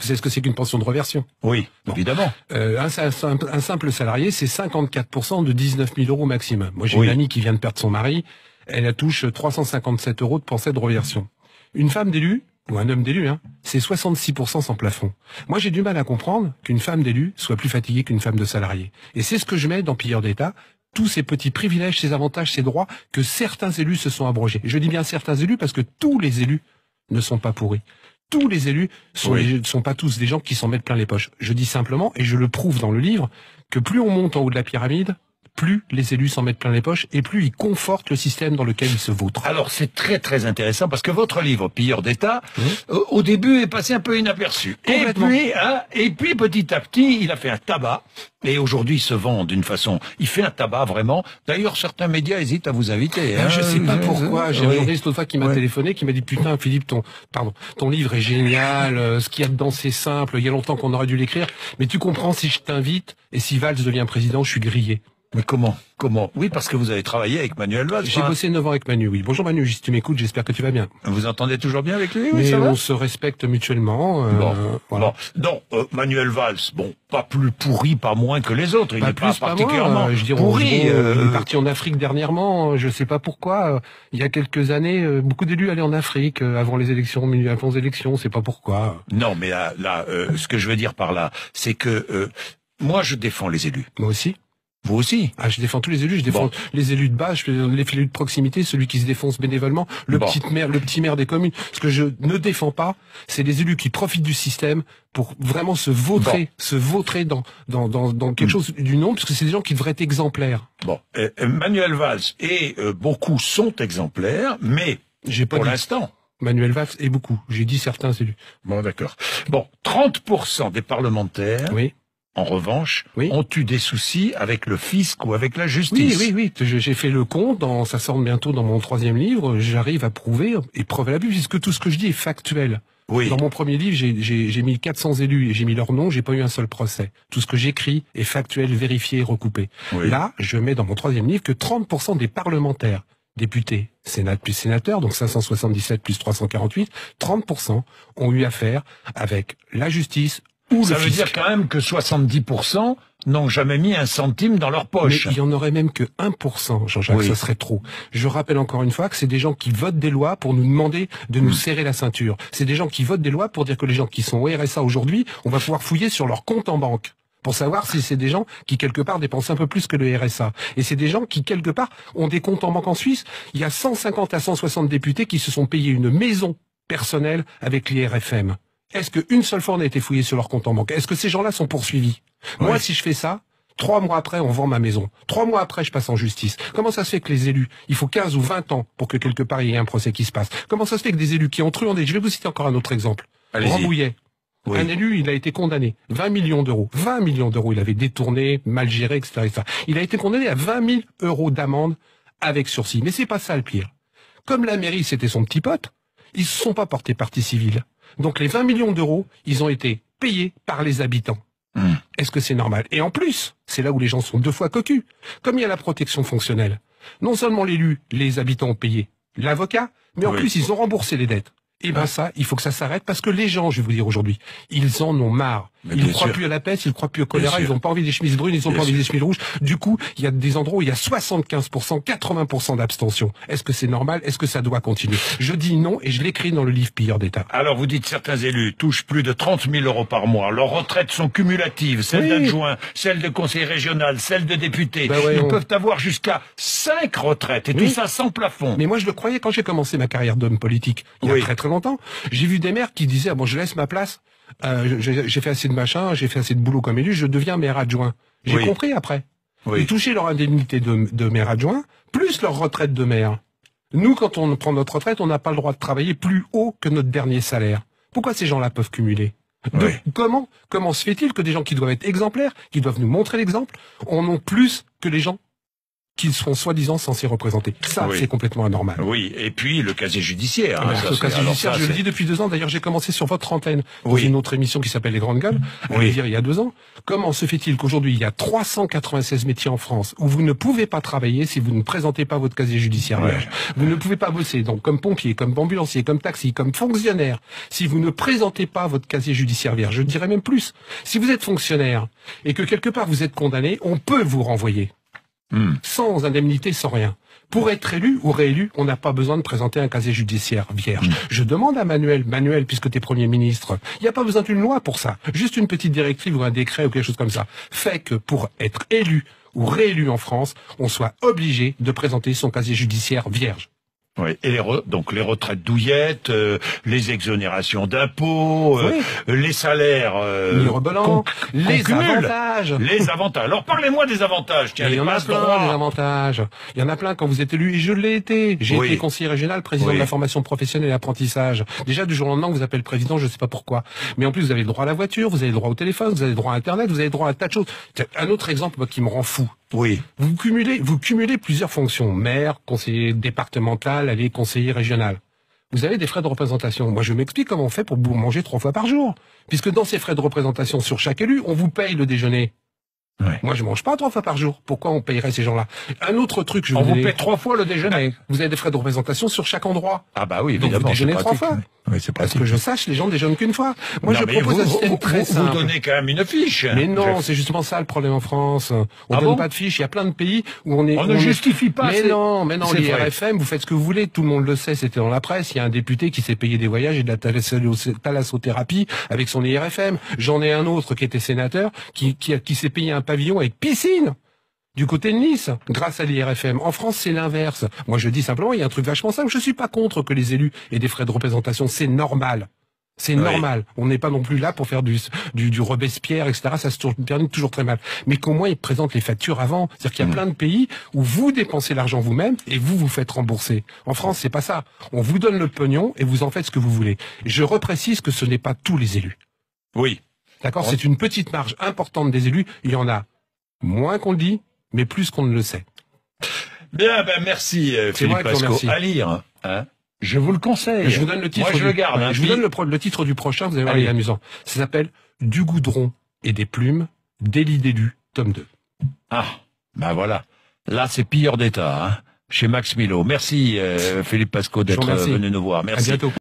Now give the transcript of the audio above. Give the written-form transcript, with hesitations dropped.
Vous savez ce que c'est qu'une pension de réversion? Oui, évidemment. Un simple salarié, c'est 54% de 19 000 euros maximum. Moi, j'ai Oui. une amie qui vient de perdre son mari. Elle touche 357 euros de pension de réversion. Une femme d'élu, ou un homme d'élu, c'est 66% sans plafond. Moi, j'ai du mal à comprendre qu'une femme d'élu soit plus fatiguée qu'une femme de salarié. Et c'est ce que je mets dans Pilleurs d'État, tous ces petits privilèges, ces avantages, ces droits que certains élus se sont abrogés. Je dis bien certains élus parce que tous les élus ne sont pas pourris. Tous les élus ne sont pas tous des gens qui s'en mettent plein les poches. Je dis simplement, et je le prouve dans le livre, que plus on monte en haut de la pyramide, plus les élus s'en mettent plein les poches et plus ils confortent le système dans lequel ils se vautrent. Alors c'est très très intéressant parce que votre livre Pilleurs d'État, au début est passé un peu inaperçu. Et puis petit à petit, il a fait un tabac. Et aujourd'hui, il se vend d'une façon... Il fait un tabac, vraiment. D'ailleurs, certains médias hésitent à vous inviter. Je sais pas pourquoi. J'ai un journaliste l'autre fois qui m'a téléphoné, qui m'a dit « Putain, Philippe, ton livre est génial. Ce qu'il y a dedans, c'est simple. Il y a longtemps qu'on aurait dû l'écrire. Mais tu comprends, si je t'invite et si Valls devient président, je suis grillé. » Mais comment? Oui, parce que vous avez travaillé avec Manuel Valls. J'ai bossé 9 ans avec Manu, oui. Bonjour Manu, si tu m'écoutes, j'espère que tu vas bien. Vous entendez toujours bien avec lui? Mais ça va? on se respecte mutuellement. Voilà. Non, Manuel Valls, pas plus pourri, pas moins que les autres. Il n'est pas particulièrement pourri. Il est parti en Afrique dernièrement, je sais pas pourquoi. Il y a quelques années, beaucoup d'élus allaient en Afrique avant les élections, c'est pas pourquoi. Non, mais là, ce que je veux dire par là, c'est que moi, je défends les élus. Moi aussi. Vous aussi? Je défends tous les élus, je défends les élus de base, les élus de proximité, celui qui se défonce bénévolement, le petit maire des communes. Ce que je ne défends pas, c'est les élus qui profitent du système pour vraiment se vautrer dans quelque chose du nom, parce que c'est des gens qui devraient être exemplaires. Manuel Valls et beaucoup sont exemplaires, mais pour l'instant... Manuel Valls et beaucoup. J'ai dit certains élus. Bon, d'accord. 30% des parlementaires... Oui. En revanche, ont eu des soucis avec le fisc ou avec la justice. Oui. J'ai fait le compte, ça sort bientôt dans mon 3e livre, j'arrive à prouver, et preuve à la puisque tout ce que je dis est factuel. Oui. Dans mon premier livre, j'ai mis 400 élus et j'ai mis leur nom, j'ai pas eu un seul procès. Tout ce que j'écris est factuel, vérifié et recoupé. Oui. Là, je mets dans mon 3e livre que 30% des parlementaires, députés, Sénat plus sénateurs, donc 577 plus 348, 30% ont eu affaire avec la justice, ça veut dire quand même que 70% n'ont jamais mis un centime dans leur poche. Mais il y en aurait même que 1%, Jean-Jacques, ce serait trop. Je rappelle encore une fois que c'est des gens qui votent des lois pour nous demander de nous serrer la ceinture. C'est des gens qui votent des lois pour dire que les gens qui sont au RSA aujourd'hui, on va pouvoir fouiller sur leur compte en banque pour savoir si c'est des gens qui, quelque part, dépensent un peu plus que le RSA. Et c'est des gens qui, quelque part, ont des comptes en banque en Suisse. Il y a 150 à 160 députés qui se sont payés une maison personnelle avec l'IRFM. Est-ce qu'une seule fois on a été fouillé sur leur compte en banque? Est-ce que ces gens-là sont poursuivis? Moi, si je fais ça, 3 mois après, on vend ma maison. 3 mois après, je passe en justice. Comment ça se fait que les élus, il faut 15 ou 20 ans pour que quelque part il y ait un procès qui se passe? Comment ça se fait que des élus qui ont truandé, je vais vous citer encore un autre exemple. Rambouillet. Un élu, il a été condamné. 20 millions d'euros. 20 millions d'euros, il avait détourné, mal géré, etc., etc. Il a été condamné à 20 000 euros d'amende avec sursis. Mais c'est pas ça le pire. Comme la mairie, c'était son petit pote, ils se sont pas portés partie civile. Donc les 20 millions d'euros, ils ont été payés par les habitants. Est-ce que c'est normal? Et en plus, c'est là où les gens sont 2 fois cocus. Comme il y a la protection fonctionnelle, non seulement l'élu, les habitants ont payé l'avocat, mais en plus ils ont remboursé les dettes. Et ça, il faut que ça s'arrête parce que les gens, je vais vous dire aujourd'hui, ils en ont marre. Ils ne croient plus à la peste, ils ne croient plus au choléra, ils n'ont pas envie des chemises brunes, ils n'ont pas envie des chemises rouges. Du coup, il y a des endroits où il y a 75%, 80% d'abstention. Est-ce que c'est normal? Est-ce que ça doit continuer? Je dis non et je l'écris dans le livre Pilleurs d'État. Alors vous dites certains élus touchent plus de 30 000 euros par mois. Leurs retraites sont cumulatives, celles d'adjoints, celles de conseillers régionaux, celles de députés. Ils peuvent avoir jusqu'à 5 retraites et tout ça sans plafond. Mais moi je le croyais quand j'ai commencé ma carrière d'homme politique, il y a très très longtemps. J'ai vu des maires qui disaient je laisse ma place. J'ai fait assez de machin, j'ai fait assez de boulot comme élu, je deviens maire adjoint. J'ai compris après. Ils touchaient leur indemnité de maire adjoint, plus leur retraite de maire. Nous, quand on prend notre retraite, on n'a pas le droit de travailler plus haut que notre dernier salaire. Pourquoi ces gens-là peuvent cumuler? Comment se fait-il que des gens qui doivent être exemplaires, qui doivent nous montrer l'exemple, en ont plus que les gens qu'ils seront soi-disant censés représenter. Ça, c'est complètement anormal. Oui, et puis le casier judiciaire. Hein, le casier judiciaire, je le dis depuis 2 ans. D'ailleurs, j'ai commencé sur votre antenne dans une autre émission qui s'appelle Les Grandes Gueules, à le dire il y a 2 ans. Comment se fait-il qu'aujourd'hui, il y a 396 métiers en France où vous ne pouvez pas travailler si vous ne présentez pas votre casier judiciaire vierge. Vous ne pouvez pas bosser, donc comme pompier, comme ambulancier, comme taxi, comme fonctionnaire, si vous ne présentez pas votre casier judiciaire vierge. Je dirais même plus. Si vous êtes fonctionnaire et que quelque part vous êtes condamné, on peut vous renvoyer. Sans indemnité, sans rien. Pour être élu ou réélu, on n'a pas besoin de présenter un casier judiciaire vierge. Je demande à Manuel, puisque tu es Premier ministre, il n'y a pas besoin d'une loi pour ça. Juste une petite directive ou un décret ou quelque chose comme ça. Fait que pour être élu ou réélu en France, on soit obligé de présenter son casier judiciaire vierge. Oui, et donc les retraites douillettes, les exonérations d'impôts, les salaires mirobolants, les avantages. Les avantages. Alors parlez-moi des avantages. Tiens, il y en a plein, des avantages. Il y en a plein quand vous êtes élu, et je l'ai été. J'ai été conseiller régional, président de la formation professionnelle et apprentissage. Déjà, du jour au lendemain, on vous appelle président, je sais pas pourquoi. Mais en plus, vous avez le droit à la voiture, vous avez le droit au téléphone, vous avez le droit à Internet, vous avez le droit à un tas de choses. Un autre exemple qui me rend fou. Oui. Vous cumulez plusieurs fonctions. Maire, conseiller départemental, allez, conseiller régional. Vous avez des frais de représentation. Moi, je m'explique comment on fait pour manger 3 fois par jour. Puisque dans ces frais de représentation sur chaque élu, on vous paye le déjeuner. Moi, je mange pas 3 fois par jour. Pourquoi on payerait ces gens-là? Un autre truc, on vous paie 3 fois le déjeuner. Vous avez des frais de représentation sur chaque endroit. Ah bah oui, évidemment. Donc vous déjeunez 3 fois. Oui, c'est parce que je sache, les gens déjeunent qu'une fois. Moi, je propose un système très simple. Vous donnez quand même une fiche. Mais non, c'est justement ça le problème en France. On donne pas de fiche. Il y a plein de pays où on est. On ne justifie pas. Mais non, l'IRFM, vous faites ce que vous voulez. Tout le monde le sait. C'était dans la presse. Il y a un député qui s'est payé des voyages et de la thalassothérapie avec son IRFM. J'en ai un autre qui était sénateur, qui s'est payé un pavillon avec piscine. Du côté de Nice, grâce à l'IRFM. En France, c'est l'inverse. Moi, je dis simplement, il y a un truc vachement simple. Je suis pas contre que les élus aient des frais de représentation. C'est normal. C'est normal. On n'est pas non plus là pour faire du Robespierre, etc. Ça se termine toujours très mal. Mais qu'au moins, ils présentent les factures avant. C'est-à-dire qu'il y a plein de pays où vous dépensez l'argent vous-même et vous faites rembourser. En France, c'est pas ça. On vous donne le pognon et vous en faites ce que vous voulez. Je reprécise que ce n'est pas tous les élus. Oui. D'accord? C'est une petite marge importante des élus. Il y en a moins qu'on le dit, mais plus qu'on ne le sait. Bien, merci Philippe Pasco. À lire, hein. Je vous le conseille. Je vous donne le titre. Moi, je le garde. Je vous donne le titre du prochain, vous allez voir, il est amusant. Ça s'appelle Du goudron et des plumes, délit d'élu, tome 2. Ah, ben voilà. Là, c'est pilleur d'État, hein, chez Max Milo. Merci Philippe Pasco d'être venu nous voir. Merci. À bientôt.